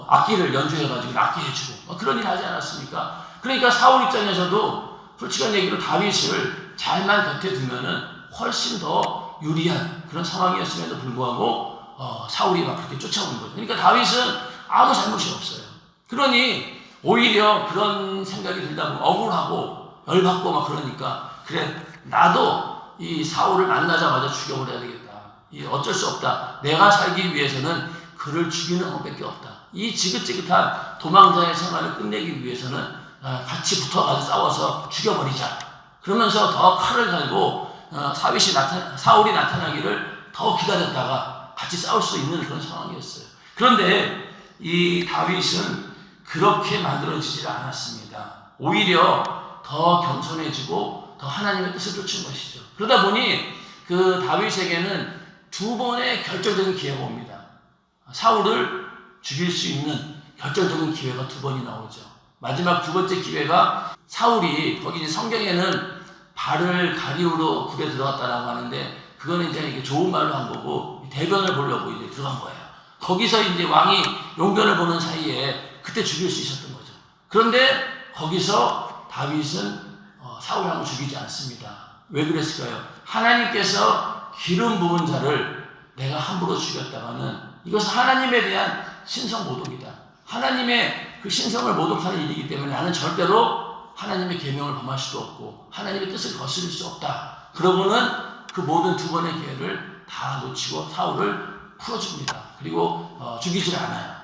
악기를 연주해가지고 낫게 해주고 그런 일 하지 않았습니까? 그러니까 사울 입장에서도 솔직한 얘기로 다윗을 잘만 곁에 두면은 훨씬 더 유리한 그런 상황이었음에도 불구하고 사울이 막 그렇게 쫓아오는 거죠. 그러니까 다윗은 아무 잘못이 없어요. 그러니 오히려 그런 생각이 들다 보면 억울하고 열받고 막 그러니까 그래 나도 이 사울을 만나자마자 죽여버려야 되겠다. 어쩔 수 없다. 내가 살기 위해서는 그를 죽이는 방법밖에 없다. 이 지긋지긋한 도망자의 생활을 끝내기 위해서는 같이 붙어가서 싸워서 죽여버리자. 그러면서 더 칼을 갈고 사울이 나타나기를 더 기다렸다가 같이 싸울 수 있는 그런 상황이었어요. 그런데 이 다윗은 그렇게 만들어지질 않았습니다. 오히려 더 겸손해지고 더 하나님의 뜻을 쫓은 것이죠. 그러다 보니 그 다윗에게는 두 번의 결정적인 기회가 옵니다. 사울을 죽일 수 있는 결정적인 기회가 두 번이 나오죠. 마지막 두 번째 기회가 사울이 거기 이제 성경에는 발을 가리우러 굴에 들어갔다라고 하는데 그거는 이제 이게 좋은 말로 한 거고 대변을 보려고 이제 들어간 거예요. 거기서 이제 왕이 용변을 보는 사이에 그때 죽일 수 있었던 거죠. 그런데 거기서 다윗은 사울을 한번 죽이지 않습니다. 왜 그랬을까요? 하나님께서 기름 부은 자를 내가 함부로 죽였다가는 이것은 하나님에 대한 신성 모독이다. 하나님의 그 신성을 모독하는 일이기 때문에 나는 절대로 하나님의 계명을 범할 수도 없고 하나님의 뜻을 거스릴 수 없다. 그러고는 그 모든 두 번의 기회를 다 놓치고 사울을 풀어줍니다. 그리고 죽이질 않아요.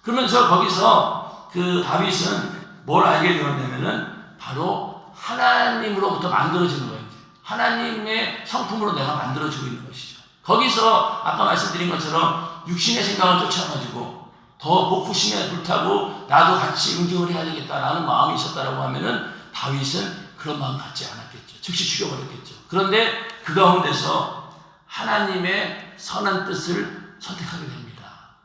그러면서 거기서 그 다윗은 뭘 알게 되었냐면은 바로 하나님으로부터 만들어지는 거예요. 하나님의 성품으로 내가 만들어지고 있는 것이죠. 거기서 아까 말씀드린 것처럼 육신의 생각을 쫓아가지고 더 복부심에 불타고 나도 같이 응징을 해야 되겠다라는 마음이 있었다라고 하면은 다윗은 그런 마음 갖지 않았겠죠. 즉시 죽여버렸겠죠. 그런데 그 가운데서 하나님의 선한 뜻을 선택하게 됩니다.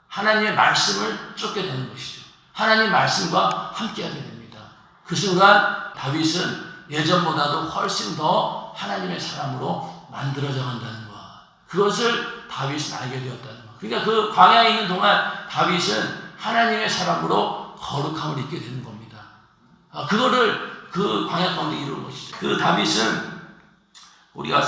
하나님의 말씀을 쫓게 되는 것이죠. 하나님의 말씀과 함께하게 됩니다. 그 순간 다윗은 예전보다도 훨씬 더 하나님의 사람으로 만들어져 간다는 것. 그것을 다윗은 알게 되었다는 것. 그러니까 그 광야에 있는 동안 다윗은 하나님의 사람으로 거룩함을 입게 되는 겁니다. 그거를 그 광야 가운데 이루는 것이죠. 그 다윗은 우리가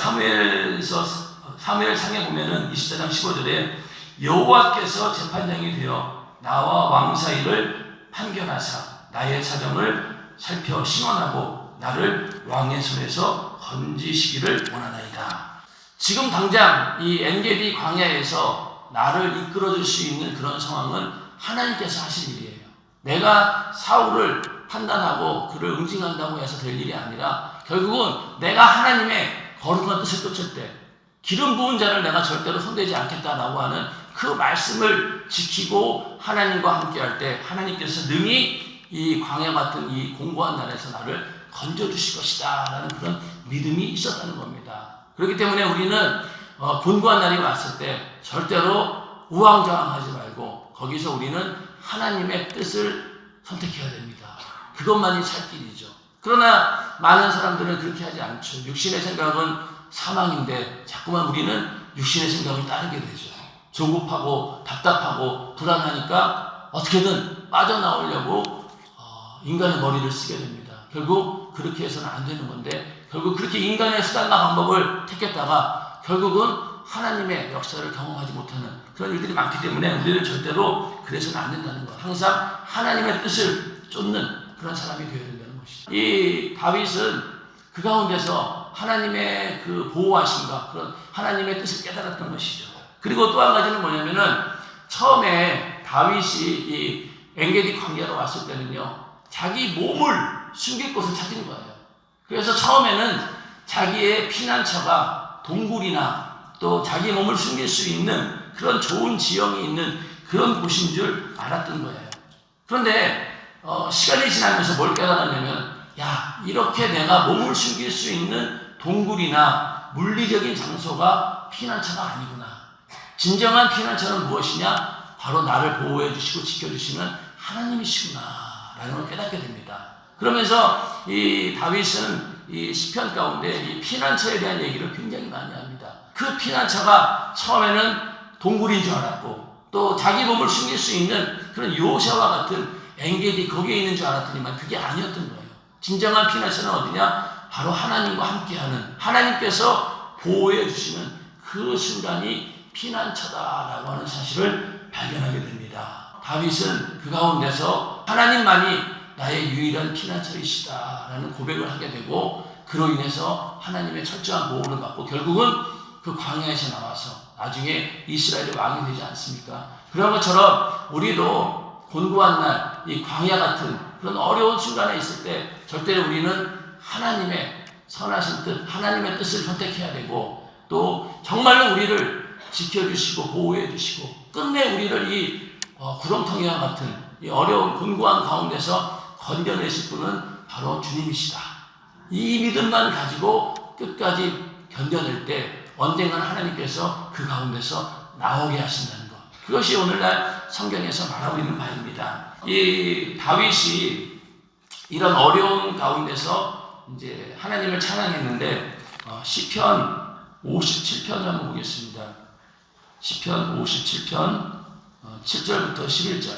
사무엘상에 보면은 24장 15절에 여호와께서 재판장이 되어 나와 왕 사이를 판결하사 나의 사정을 살펴 심원하고 나를 왕의 손에서 건지시기를 원하나이다. 지금 당장 이 엔게디 광야에서 나를 이끌어줄 수 있는 그런 상황은 하나님께서 하실 일이에요. 내가 사울을 판단하고 그를 응징한다고 해서 될 일이 아니라 결국은 내가 하나님의 거룩한 뜻을 쫓을 때 기름 부은 자를 내가 절대로 손대지 않겠다라고 하는 그 말씀을 지키고 하나님과 함께할 때 하나님께서 능히 이 광야 같은 이 공고한 날에서 나를 건져주실 것이다 라는 그런 믿음이 있었다는 겁니다. 그렇기 때문에 우리는 곤고한 날이 왔을 때 절대로 우왕좌왕하지 말고 거기서 우리는 하나님의 뜻을 선택해야 됩니다. 그것만이 살 길이죠. 그러나 많은 사람들은 그렇게 하지 않죠. 육신의 생각은 사망인데 자꾸만 우리는 육신의 생각을 따르게 되죠. 조급하고 답답하고 불안하니까 어떻게든 빠져나오려고 인간의 머리를 쓰게 됩니다. 결국 그렇게 해서는 안 되는 건데 결국 그렇게 인간의 수단과 방법을 택했다가 결국은 하나님의 역사를 경험하지 못하는 그런 일들이 많기 때문에 우리는 절대로 그래서는 안 된다는 것. 항상 하나님의 뜻을 쫓는 그런 사람이 되어야 된다는 것이죠. 이 다윗은 그 가운데서 하나님의 그 보호하심과 그런 하나님의 뜻을 깨달았던 것이죠. 그리고 또 한 가지는 뭐냐면은 처음에 다윗이 이 엔게디 광야로 왔을 때는요, 자기 몸을 숨길 곳을 찾은 거예요. 그래서 처음에는 자기의 피난처가 동굴이나 또 자기 몸을 숨길 수 있는 그런 좋은 지형이 있는 그런 곳인 줄 알았던 거예요. 그런데 시간이 지나면서 뭘 깨달았냐면 야, 이렇게 내가 몸을 숨길 수 있는 동굴이나 물리적인 장소가 피난처가 아니구나. 진정한 피난처는 무엇이냐? 바로 나를 보호해 주시고 지켜주시는 하나님이시구나라는 걸 깨닫게 됩니다. 그러면서 이 다윗은 이 시편 가운데 이 피난처에 대한 얘기를 굉장히 많이 합니다. 그 피난처가 처음에는 동굴인 줄 알았고 또 자기 몸을 숨길 수 있는 그런 요새와 같은 엔게디 거기에 있는 줄 알았더니만 그게 아니었던 거예요. 진정한 피난처는 어디냐? 바로 하나님과 함께하는 하나님께서 보호해 주시는 그 순간이 피난처다라고 하는 사실을 발견하게 됩니다. 다윗은 그 가운데서 하나님만이 나의 유일한 피난처이시다라는 고백을 하게 되고 그로 인해서 하나님의 철저한 보호를 받고 결국은 그 광야에서 나와서 나중에 이스라엘의 왕이 되지 않습니까? 그런 것처럼 우리도 곤고한 날, 이 광야 같은 그런 어려운 순간에 있을 때 절대로 우리는 하나님의 선하신 뜻, 하나님의 뜻을 선택해야 되고 또 정말로 우리를 지켜주시고 보호해주시고 끝내 우리를 이 구렁텅이와 같은 이 어려운 곤고한 가운데서 건져내실 분은 바로 주님이시다. 이 믿음만 가지고 끝까지 견뎌낼 때 언젠가는 하나님께서 그 가운데서 나오게 하신다는 것. 그것이 오늘날 성경에서 말하고 있는 바입니다. 이 다윗이 이런 어려운 가운데서 이제 하나님을 찬양했는데 시편 57편 한번 보겠습니다. 시편 57편 7절부터 11절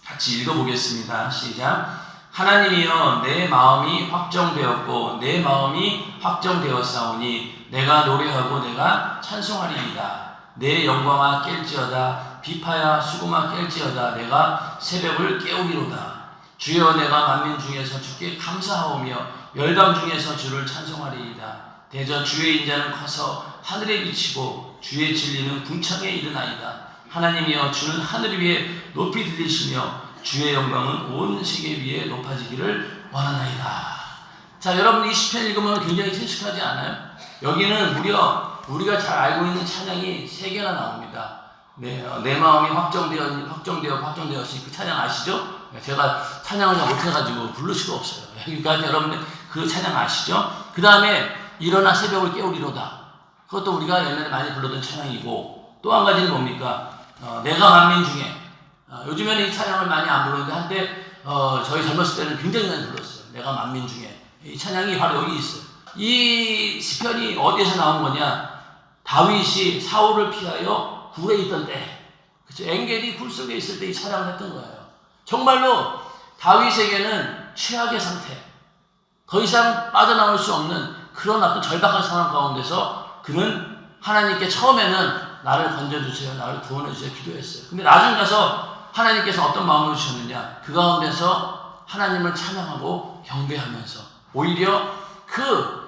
같이 읽어보겠습니다. 시작. 하나님이여 내 마음이 확정되었고 내 마음이 확정되었사오니 내가 노래하고 내가 찬송하리이다. 내 영광아 깰지어다. 비파야 수금아 깰지어다. 내가 새벽을 깨우리로다. 주여 내가 만민 중에서 주께 감사하오며 열방 중에서 주를 찬송하리이다. 대저 주의 인자는 커서 하늘에 비치고 주의 진리는 궁창에 이르나이다. 하나님이여 주는 하늘 위에 높이 들리시며 주의 영광은 온 세계 위에 높아지기를 원하나이다. 자, 여러분 이 시편 읽으면 굉장히 친숙하지 않아요? 여기는 무려 우리가 잘 알고 있는 찬양이 3개나 나옵니다. 내 마음이 확정되었으니 그 찬양 아시죠? 제가 찬양을 잘 못해가지고 부를 수가 없어요. 그러니까 여러분들 그 찬양 아시죠? 그 다음에 일어나 새벽을 깨우리로다. 그것도 우리가 옛날에 많이 불렀던 찬양이고 또 한 가지는 뭡니까? 내가 만민 중에 요즘에는 이 찬양을 많이 안 부르는데 한때 저희 젊었을 때는 굉장히 많이 불렀어요. 내가 만민 중에 이 찬양이 바로 여기 있어요. 이 시편이 어디에서 나온 거냐? 다윗이 사울을 피하여 굴에 있던 때, 그렇죠? 엔게디 굴 속에 있을 때 이 찬양을 했던 거예요. 정말로 다윗에게는 최악의 상태, 더 이상 빠져나올 수 없는 그런 어떤 절박한 상황 가운데서 그는 하나님께 처음에는 나를 건져주세요, 나를 구원해주세요 기도했어요. 근데 나중 가서 하나님께서 어떤 마음을 주셨느냐? 그 가운데서 하나님을 찬양하고 경배하면서 오히려 그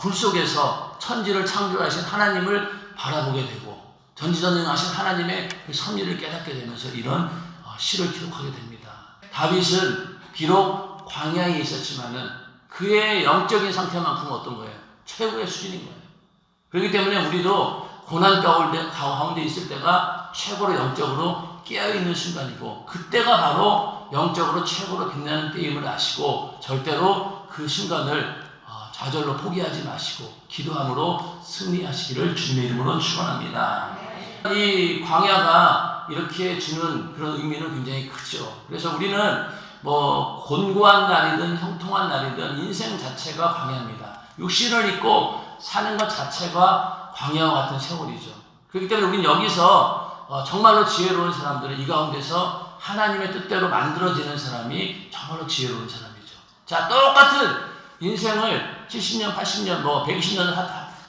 굴 속에서 천지를 창조하신 하나님을 바라보게 되고 전지전능하신 하나님의 그 섭리를 깨닫게 되면서 이런 시를 기록하게 됩니다. 다윗은 비록 광야에 있었지만은 그의 영적인 상태만큼 어떤 거예요? 최고의 수준인 거예요. 그렇기 때문에 우리도 고난 가운데 있을 때가 최고로 영적으로 깨어있는 순간이고 그때가 바로 영적으로 최고로 빛나는 때임을 아시고 절대로 그 순간을 좌절로 포기하지 마시고 기도함으로 승리하시기를 주님의 이름으로 축원합니다. 이 광야가 이렇게 주는 그런 의미는 굉장히 크죠. 그래서 우리는 뭐 곤고한 날이든 형통한 날이든 인생 자체가 광야입니다. 육신을 입고 사는 것 자체가 광야와 같은 세월이죠. 그렇기 때문에 우리는 여기서 정말로 지혜로운 사람들은 이 가운데서 하나님의 뜻대로 만들어지는 사람이 정말로 지혜로운 사람이죠. 자, 똑같은 인생을 70년, 80년, 120년을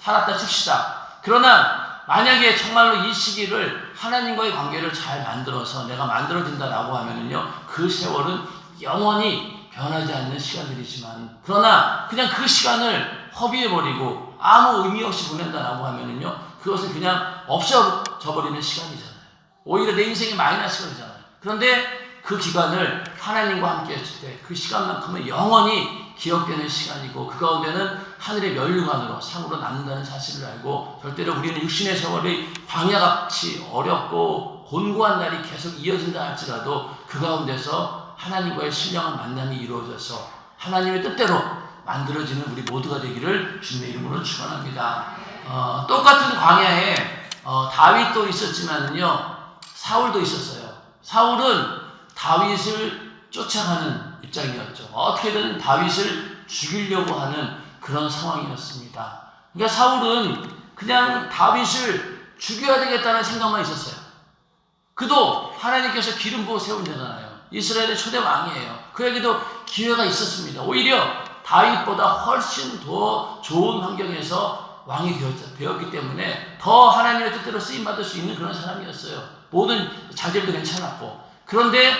살았다 칩시다. 그러나 만약에 정말로 이 시기를 하나님과의 관계를 잘 만들어서 내가 만들어진다라고 하면은요, 그 세월은 영원히 변하지 않는 시간들이지만, 그러나 그냥 그 시간을 허비해버리고 아무 의미 없이 보낸다라고 하면은요, 그것은 그냥 없어져 버리는 시간이잖아요. 오히려 내 인생이 마이너스가 되잖아요. 그런데 그 기간을 하나님과 함께 했을 때 그 시간만큼은 영원히 기억되는 시간이고 그 가운데는 하늘의 면류관으로 상으로 남는다는 사실을 알고 절대로 우리는 육신의 세월이 광야같이 어렵고 곤고한 날이 계속 이어진다 할지라도 그 가운데서 하나님과의 신령한 만남이 이루어져서 하나님의 뜻대로 만들어지는 우리 모두가 되기를 주님의 이름으로 축원합니다. 똑같은 광야에 다윗도 있었지만요, 사울도 있었어요. 사울은 다윗을 쫓아가는 입장이었죠. 어떻게든 다윗을 죽이려고 하는 그런 상황이었습니다. 그러니까 사울은 그냥 다윗을 죽여야 되겠다는 생각만 있었어요. 그도 하나님께서 기름 부어 세운 자잖아요. 이스라엘의 초대 왕이에요. 그에게도 기회가 있었습니다. 오히려 다윗보다 훨씬 더 좋은 환경에서 왕이 되었기 때문에 더 하나님의 뜻대로 쓰임받을 수 있는 그런 사람이었어요. 모든 자질도 괜찮았고. 그런데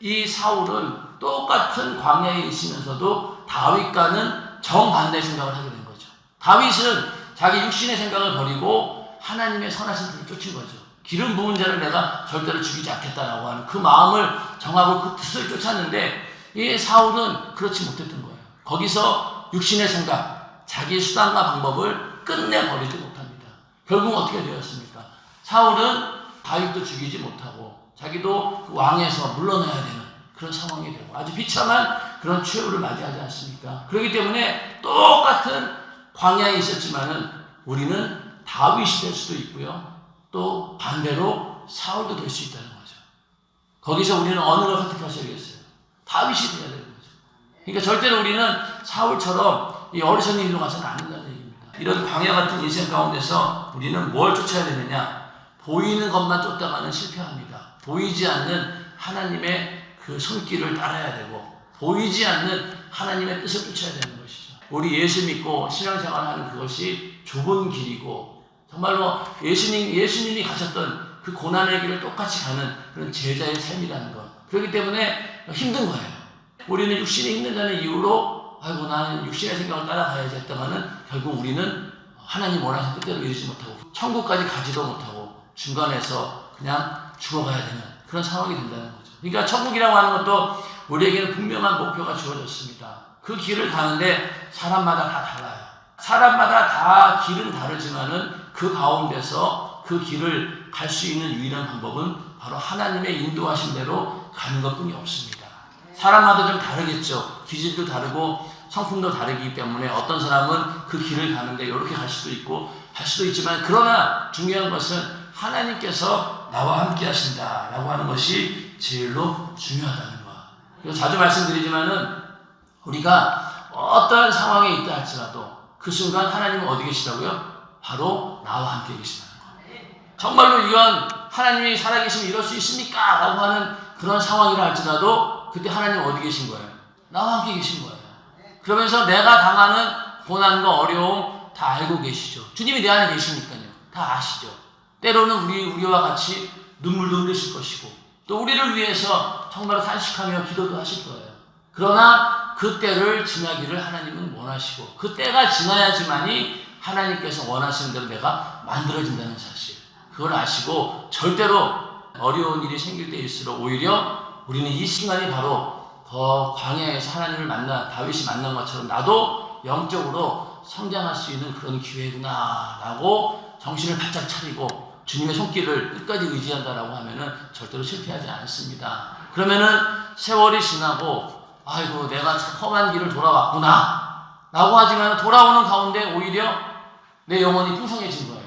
이 사울은 똑같은 광야에 있으면서도 다윗과는 정반대의 생각을 하게 된 거죠. 다윗은 자기 육신의 생각을 버리고 하나님의 선하신 뜻을 쫓은 거죠. 기름 부은 자를 내가 절대로 죽이지 않겠다라고 하는 그 마음을 정하고 그 뜻을 쫓았는데, 이 사울은 그렇지 못했던 거예요. 거기서 육신의 생각, 자기의 수단과 방법을 끝내버리지 못합니다. 결국 어떻게 되었습니까? 사울은 다윗도 죽이지 못하고 자기도 그 왕에서 물러나야 되는 그런 상황이 되고 아주 비참한 그런 최후를 맞이하지 않습니까? 그렇기 때문에 똑같은 광야에 있었지만은 우리는 다윗이 될 수도 있고요, 또 반대로 사울도 될 수 있다는 거죠. 거기서 우리는 어느 걸 선택하셔야겠어요? 다윗이 돼야 되는 거죠. 그러니까 절대로 우리는 사울처럼 이 어리석은 일로 가서는 안 된다는 얘기입니다. 이런 광야 같은 인생 가운데서 우리는 뭘 쫓아야 되느냐? 보이는 것만 쫓다가는 실패합니다. 보이지 않는 하나님의 그 손길을 따라야 되고, 보이지 않는 하나님의 뜻을 쫓아야 되는 것이죠. 우리 예수 믿고 신앙생활하는 그것이 좁은 길이고, 정말로 예수님이 가셨던 그 고난의 길을 똑같이 가는 그런 제자의 삶이라는 것. 그렇기 때문에 힘든 거예요. 우리는 육신이 힘든다는 이유로 아이고 나는 육신의 생각을 따라가야지 했다가는 결국 우리는 하나님 원하시는 뜻대로 이루지 못하고 천국까지 가지도 못하고 중간에서 그냥 죽어가야 되는 그런 상황이 된다는 거죠. 그러니까 천국이라고 하는 것도 우리에게는 분명한 목표가 주어졌습니다. 그 길을 가는데 사람마다 다 달라요. 사람마다 다 길은 다르지만은 그 가운데서 그 길을 갈 수 있는 유일한 방법은 바로 하나님의 인도하신 대로 가는 것뿐이 없습니다. 사람마다 좀 다르겠죠. 기질도 다르고 성품도 다르기 때문에 어떤 사람은 그 길을 가는데 이렇게 갈 수도 있고 할 수도 있지만, 그러나 중요한 것은 하나님께서 나와 함께 하신다라고 하는 것이 제일로 중요하다는 것. 그래서 자주 말씀드리지만은 우리가 어떠한 상황에 있다 할지라도 그 순간 하나님은 어디 계시다고요? 바로 나와 함께 계시다는 거예요. 정말로 이건 하나님이 살아계시면 이럴 수 있습니까? 라고 하는 그런 상황이라 할지라도 그때 하나님 어디 계신 거예요? 나와 함께 계신 거예요. 그러면서 내가 당하는 고난과 어려움 다 알고 계시죠. 주님이 내 안에 계시니까요. 다 아시죠. 때로는 우리와 같이 눈물도 흘리실 것이고 또 우리를 위해서 정말 탄식하며 기도도 하실 거예요. 그러나 그 때를 지나기를 하나님은 원하시고 그 때가 지나야지만이 하나님께서 원하시는 대로 내가 만들어진다는 사실, 그걸 아시고 절대로 어려운 일이 생길 때일수록 오히려 우리는 이 순간이 바로 더 광야에서 하나님을 만나 다윗이 만난 것처럼 나도 영적으로 성장할 수 있는 그런 기회구나 라고 정신을 바짝 차리고 주님의 손길을 끝까지 의지한다라고 하면은 절대로 실패하지 않습니다. 그러면은 세월이 지나고 아이고 내가 참 험한 길을 돌아왔구나 라고 하지만 돌아오는 가운데 오히려 내 영혼이 풍성해진 거예요.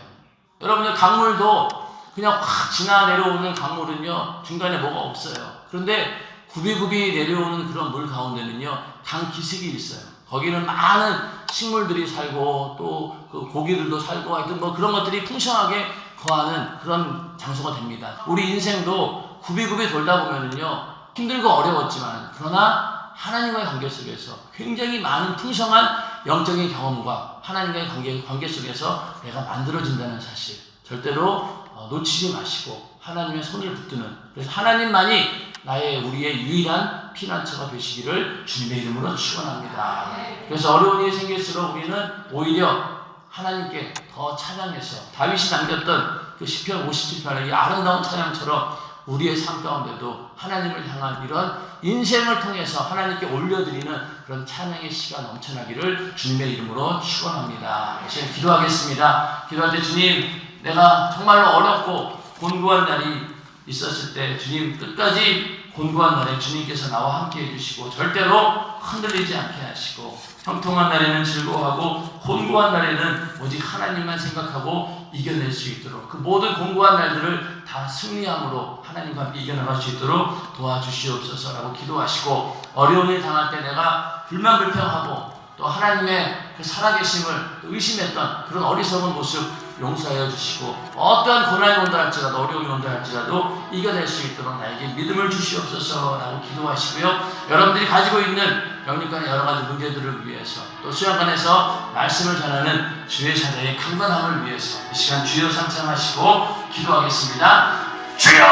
여러분들 강물도 그냥 확 지나 내려오는 강물은요 중간에 뭐가 없어요. 그런데 굽이굽이 내려오는 그런 물 가운데는요 강 기슭이 있어요. 거기는 많은 식물들이 살고 또 그 고기들도 살고 하여튼 뭐 그런 것들이 풍성하게 거하는 그런 장소가 됩니다. 우리 인생도 굽이굽이 돌다 보면은요 힘들고 어려웠지만 그러나 하나님과의 관계 속에서 굉장히 많은 풍성한 영적인 경험과 하나님과의 관계 속에서 내가 만들어진다는 사실 절대로 놓치지 마시고 하나님의 손을 붙드는, 그래서 하나님만이 우리의 유일한 피난처가 되시기를 주님의 이름으로 축원합니다. 그래서 어려운 일이 생길수록 우리는 오히려 하나님께 더 찬양해서 다윗이 남겼던 그 시편 57편의 이 아름다운 찬양처럼 우리의 삶 가운데도 하나님을 향한 이런 인생을 통해서 하나님께 올려드리는 그런 찬양의 시가 넘쳐나기를 주님의 이름으로 축원합니다. 지금 기도하겠습니다. 기도할 때 주님, 내가 정말로 어렵고 곤고한 날이 있었을 때 주님 끝까지 곤고한 날에 주님께서 나와 함께 해주시고 절대로 흔들리지 않게 하시고 형통한 날에는 즐거워하고 곤고한 날에는 오직 하나님만 생각하고 이겨낼 수 있도록 그 모든 곤고한 날들을 다 승리함으로 하나님과 함께 이겨나갈 수 있도록 도와주시옵소서라고 기도하시고 어려운 일 당할 때 내가 불만불평하고 또 하나님의 그 살아계심을 의심했던 그런 어리석은 모습 용서하여 주시고 어떠한 고난이 온다 할지라도 어려움이 온다 할지라도 이겨낼 수 있도록 나에게 믿음을 주시옵소서라고 기도하시고요. 여러분들이 가지고 있는 영육간의 여러 가지 문제들을 위해서 또 수양관에서 말씀을 전하는 주의 자녀의 강건함을 위해서 이 시간 주여 상상하시고 기도하겠습니다. 주여!